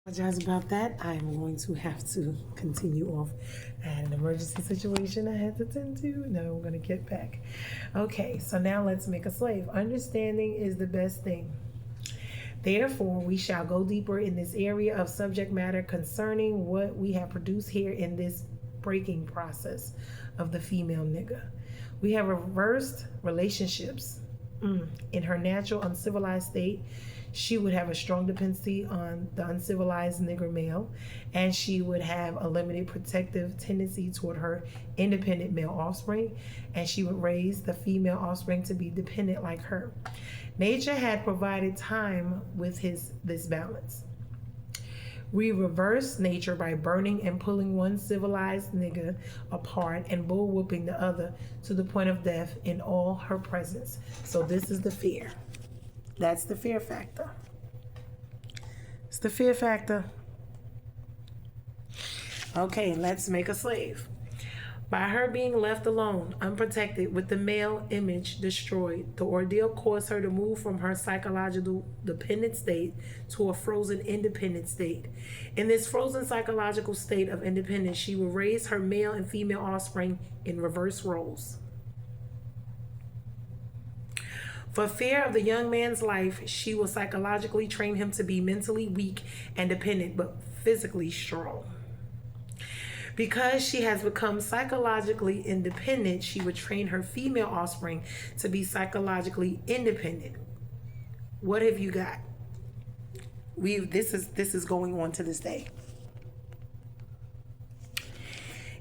Apologize about that. I'm going to have to continue off. I had an emergency situation I had to tend to. Now I'm going to get back. Okay, so now let's make a slave. Understanding is the best thing. Therefore, we shall go deeper in this area of subject matter concerning what we have produced here in this breaking process of the female nigger. We have reversed relationships. In her natural uncivilized state, she would have a strong dependency on the uncivilized nigger male, and she would have a limited protective tendency toward her independent male offspring, and she would raise the female offspring to be dependent like her. Nature had provided time with this balance. We reverse nature by burning and pulling one civilized nigger apart and bull whooping the other to the point of death in all her presence. So this is the fear. That's the fear factor. It's the fear factor. Okay, let's make a slave. By her being left alone, unprotected, with the male image destroyed, the ordeal caused her to move from her psychological dependent state to a frozen independent state. In this frozen psychological state of independence, she will raise her male and female offspring in reverse roles. For fear of the young man's life, she will psychologically train him to be mentally weak and dependent, but physically strong. Because she has become psychologically independent, she would train her female offspring to be psychologically independent. What have you got? This is going on to this day.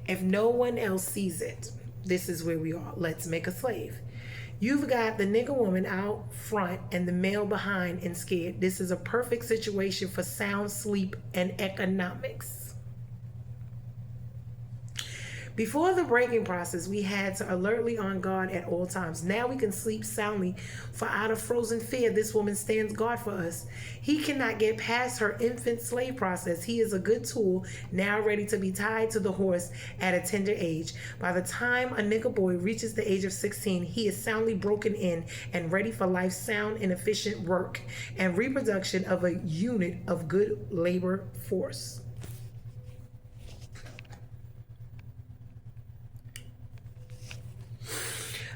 If no one else sees it, this is where we are. Let's make a slave. You've got the nigger woman out front and the male behind and scared. This is a perfect situation for sound sleep and economics. Before the breaking process, we had to alertly on guard at all times. Now we can sleep soundly, for out of frozen fear, this woman stands guard for us. He cannot get past her infant slave process. He is a good tool, now ready to be tied to the horse at a tender age. By the time a nigger boy reaches the age of 16, he is soundly broken in and ready for life's sound and efficient work and reproduction of a unit of good labor force.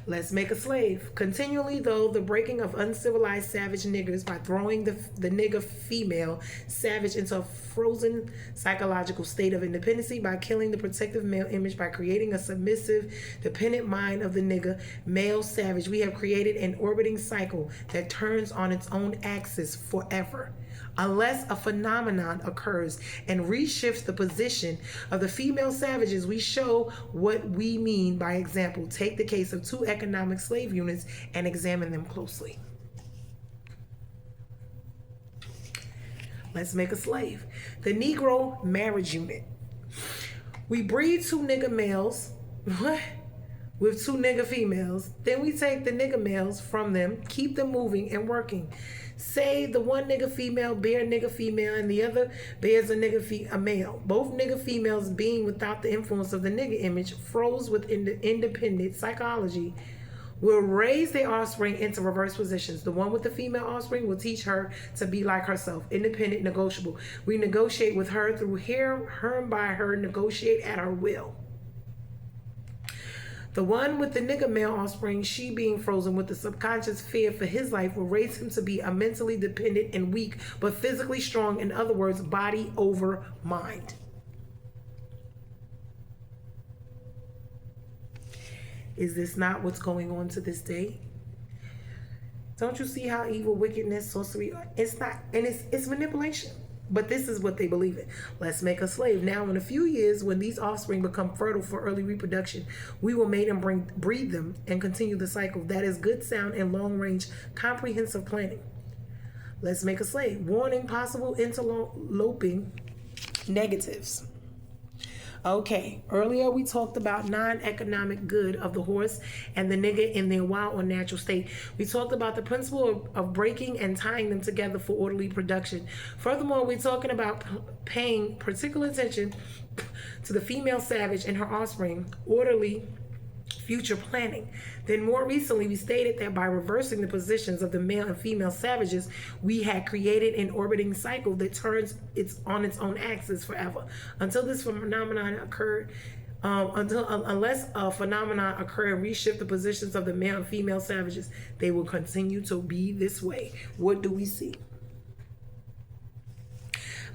Let's make a slave. Continually, though, the breaking of uncivilized savage niggers by throwing the nigger female savage into a frozen psychological state of independency, by killing the protective male image, by creating a submissive, dependent mind of the nigger male savage, we have created an orbiting cycle that turns on its own axis forever. Unless a phenomenon occurs and reshifts the position of the female savages, we show what we mean by example. Take the case of two economic slave units and examine them closely. Let's make a slave. The Negro marriage unit. We breed two nigger males. What? With two nigger females. Then we take the nigger males from them, keep them moving and working. Say the one nigger female bear nigger female and the other bears a male. Both nigger females being without the influence of the nigger image, froze with independent psychology, will raise their offspring into reverse positions. The one with the female offspring will teach her to be like herself, independent, negotiable. We negotiate with her through her and by her, negotiate at her will. The one with the nigger male offspring, she being frozen with the subconscious fear for his life, will raise him to be a mentally dependent and weak, but physically strong. In other words, body over mind. Is this not what's going on to this day? Don't you see how evil, wickedness, sorcery, it's not, and it's manipulation. But this is what they believe in. Let's make a slave. Now, in a few years, when these offspring become fertile for early reproduction, we will mate and breed them and continue the cycle. That is good, sound, and long-range comprehensive planning. Let's make a slave. Warning: possible interloping negatives. Okay, earlier we talked about non-economic good of the horse and the nigger in their wild or natural state. We talked about the principle of breaking and tying them together for orderly production. Furthermore, we're talking about paying particular attention to the female savage and her offspring, orderly future planning. Then more recently, we stated that by reversing the positions of the male and female savages, we had created an orbiting cycle that turns on its own axis forever. Until this phenomenon occurred, unless a phenomenon occur and reshift the positions of the male and female savages, they will continue to be this way. What do we see?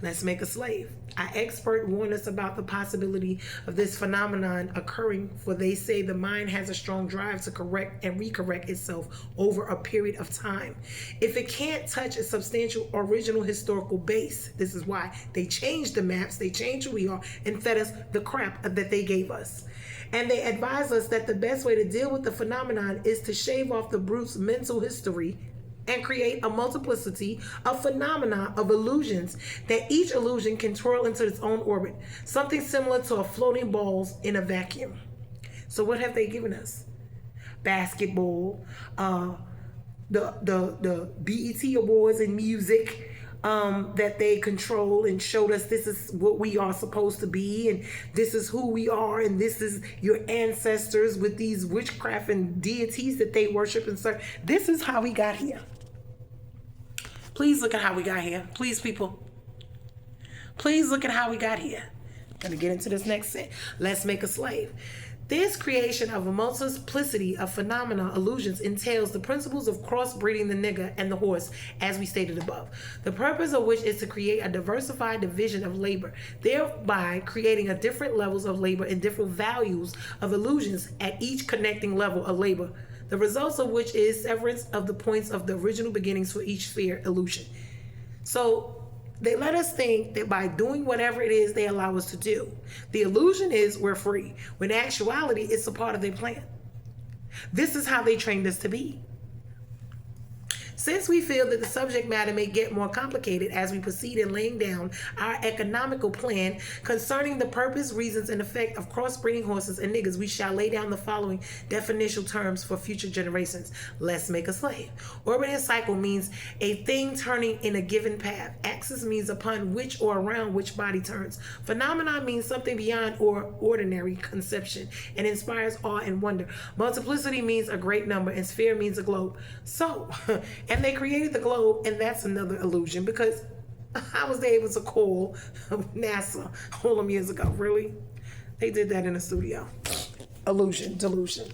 Let's make a slave. Our expert warned us about the possibility of this phenomenon occurring, for they say the mind has a strong drive to correct and recorrect itself over a period of time. If it can't touch a substantial original historical base, this is why they changed the maps, they changed who we are, and fed us the crap that they gave us. And they advise us that the best way to deal with the phenomenon is to shave off the brute's mental history and create a multiplicity of phenomena of illusions that each illusion can twirl into its own orbit, something similar to a floating balls in a vacuum. So what have they given us? Basketball, the BET Awards in music, that they control and showed us this is what we are supposed to be, and this is who we are, and this is your ancestors with these witchcraft and deities that they worship and serve. This is how we got here. Please look at how we got here. Please, people. Please look at how we got here. I'm going to get into this next set. Let's make a slave. This creation of a multiplicity of phenomena, illusions, entails the principles of crossbreeding the nigger and the horse, as we stated above. The purpose of which is to create a diversified division of labor, thereby creating a different levels of labor and different values of illusions at each connecting level of labor. The results of which is severance of the points of the original beginnings for each sphere illusion. So they let us think that by doing whatever it is they allow us to do, the illusion is we're free, when in actuality it's a part of their plan. This is how they trained us to be. Since we feel that the subject matter may get more complicated as we proceed in laying down our economical plan concerning the purpose, reasons, and effect of crossbreeding horses and niggers, we shall lay down the following definitional terms for future generations. Let's make a slave. Orbiting cycle means a thing turning in a given path. Axis means upon which or around which body turns. Phenomenon means something beyond or ordinary conception and inspires awe and wonder. Multiplicity means a great number, and sphere means a globe. So, and they created the globe, and that's another illusion, because how was they able to call NASA all them years ago? Really? They did that in a studio. Illusion, delusion.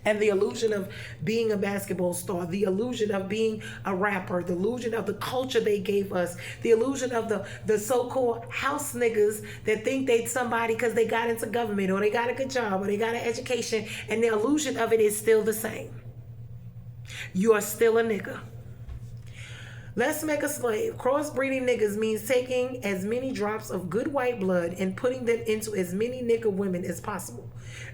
And the illusion of being a basketball star, the illusion of being a rapper, the illusion of the culture they gave us, the illusion of the so-called house niggas that think they somebody because they got into government, or they got a good job, or they got an education, and the illusion of it is still the same. You are still a nigga. Let's make a slave. Crossbreeding niggas means taking as many drops of good white blood and putting them into as many nigger women as possible.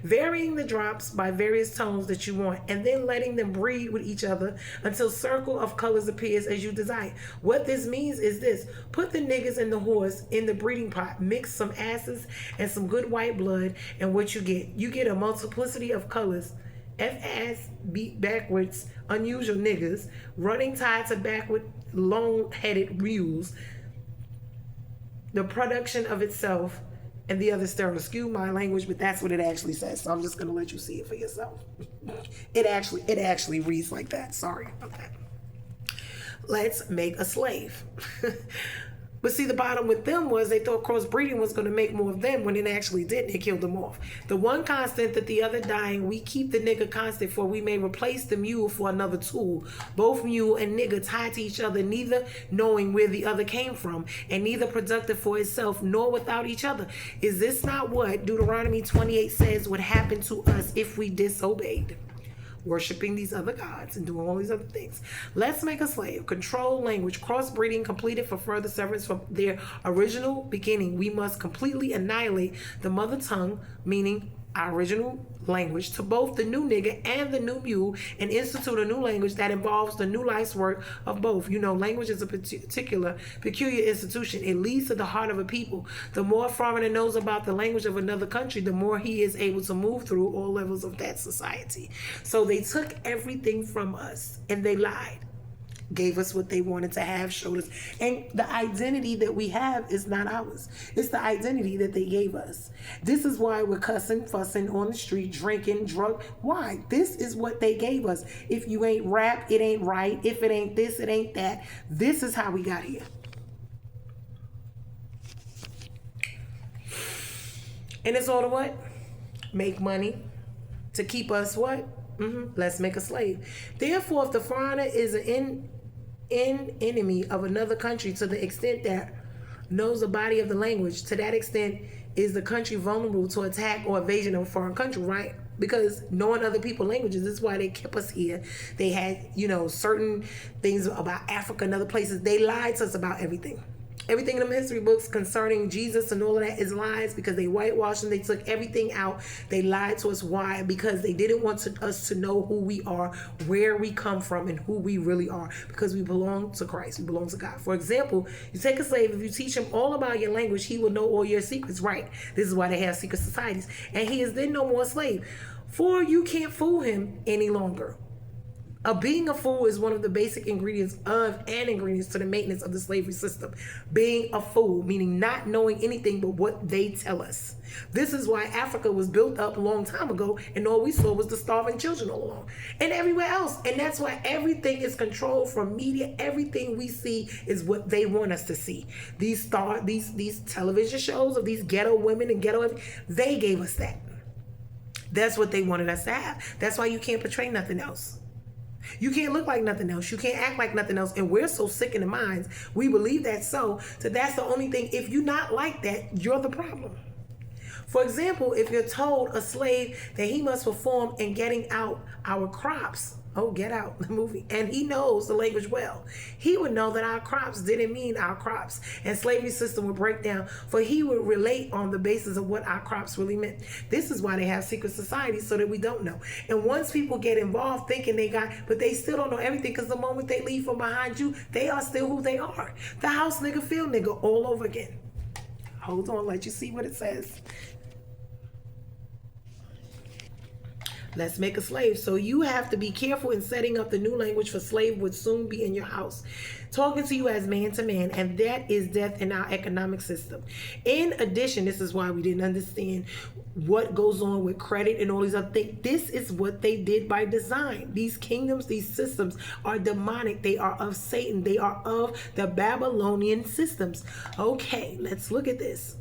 Varying the drops by various tones that you want, and then letting them breed with each other until circle of colors appears as you desire. What this means is this: put the niggas and the horse in the breeding pot, mix some asses and some good white blood, and what you get a multiplicity of colors. F-ass, beat backwards, unusual niggas, running tied to backward, long-headed mules, the production of itself, and the other sterile. Excuse my language, but that's what it actually says. So I'm just gonna let you see it for yourself. It actually reads like that. Sorry about that. Let's make a slave. But see, the bottom with them was they thought crossbreeding was going to make more of them, when it actually didn't. It killed them off. The one constant that the other dying, we keep the nigger constant, for we may replace the mule for another tool. Both mule and nigger tied to each other, neither knowing where the other came from, and neither productive for itself nor without each other. Is this not what Dueteronomy 28 says would happen to us if we disobeyed? Worshipping these other gods and doing all these other things. Let's make a slave. Control language. Crossbreeding completed for further severance from their original beginning. We must completely annihilate the mother tongue, meaning our original language, to both the new nigger and the new mule, and institute a new language that involves the new life's work of both. You know, language is a peculiar institution. It leads to the heart of a people. The more a foreigner knows about the language of another country, the more he is able to move through all levels of that society. So they took everything from us, and they lied. gave us what they wanted to have, showed us. And the identity that we have is not ours. It's the identity that they gave us. This is why we're cussing, fussing on the street, drinking, drunk. Why? This is what they gave us. If you ain't rap, it ain't right. If it ain't this, it ain't that. This is how we got here. And it's all to what? Make money to keep us what? Let's make a slave. Therefore, if the foreigner is an enemy of another country to the extent that knows the body of the language, to that extent is the country vulnerable to attack or invasion of a foreign country, right? Because knowing other people's languages, this is why they kept us here. They had, certain things about Africa and other places. They lied to us about everything. Everything in the history books concerning Jesus and all of that is lies, because they whitewashed and they took everything out. They lied to us. Why? Because they didn't want us to know who we are, where we come from, and who we really are. Because we belong to Christ. We belong to God. For example, you take a slave, if you teach him all about your language, he will know all your secrets, right? This is why they have secret societies. And he is then no more a slave. For you can't fool him any longer. Being a fool is one of the basic ingredients to the maintenance of the slavery system. Being a fool, meaning not knowing anything but what they tell us. This is why Africa was built up a long time ago, and all we saw was the starving children all along, and everywhere else. And that's why everything is controlled from media. Everything we see is what they want us to see. These television shows of these ghetto women and ghetto, they gave us that. That's what they wanted us to have. That's why you can't portray nothing else. You can't look like nothing else. You can't act like nothing else. And we're so sick in the minds. We believe that so that's the only thing. If you're not like that, you're the problem. For example, if you're told a slave that he must perform in getting out our crops. Oh, Get Out, the movie. And he knows the language well. He would know that our crops didn't mean our crops. And slavery system would break down, for he would relate on the basis of what our crops really meant. This is why they have secret societies, so that we don't know. And once people get involved thinking but they still don't know everything, because the moment they leave from behind you, they are still who they are. The house nigga, field nigga, all over again. Hold on, let you see what it says. Let's make a slave. So you have to be careful in setting up the new language, for slave would soon be in your house, talking to you as man to man, and that is death in our economic system. In addition, this is why we didn't understand what goes on with credit and all these other things. This is what they did by design. These kingdoms, these systems are demonic. They are of Satan. They are of the Babylonian systems. Okay, let's look at this.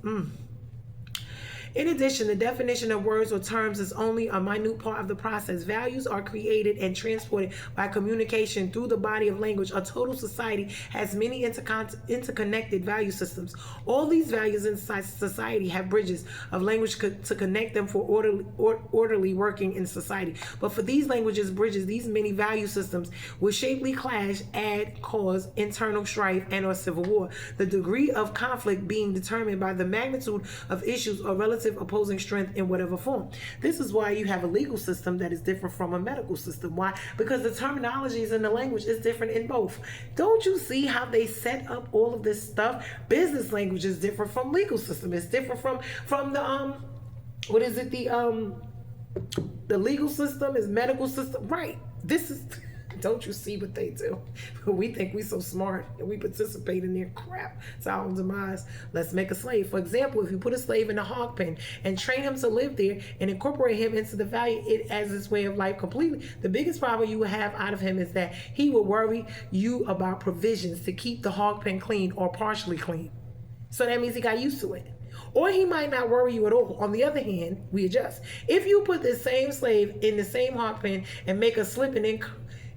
In addition, the definition of words or terms is only a minute part of the process. Values are created and transported by communication through the body of language. A total society has many interconnected value systems. All these values in society have bridges of language to connect them for orderly working in society. But for these languages, bridges, these many value systems will shapely clash, cause internal strife and or civil war. The degree of conflict being determined by the magnitude of issues or relative opposing strength in whatever form. This is why you have a legal system that is different from a medical system. Why? Because the terminologies in the language is different in both. Don't you see how they set up all of this stuff? Business language is different from legal system. It's different from the what is it? The legal system is medical system. Right. This is. Don't you see what they do? We think we so smart and we participate in their crap. It's our own demise. Let's make a slave. For example, if you put a slave in a hog pen and train him to live there and incorporate him into the value it as his way of life completely, the biggest problem you will have out of him is that he will worry you about provisions to keep the hog pen clean or partially clean. So that means he got used to it. Or he might not worry you at all. On the other hand, we adjust. If you put the same slave in the same hog pen and make a slip and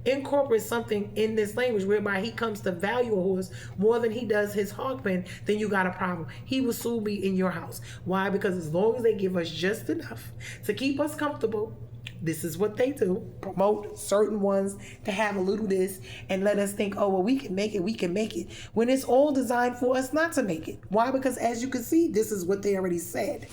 incorporate something in this language whereby he comes to value a horse more than he does his hog pen, then you got a problem. He will soon be in your house. Why? Because as long as they give us just enough to keep us comfortable, this is what they do. Promote certain ones to have a little this and let us think, oh, well, we can make it, when it's all designed for us not to make it. Why? Because as you can see, this is what they already said.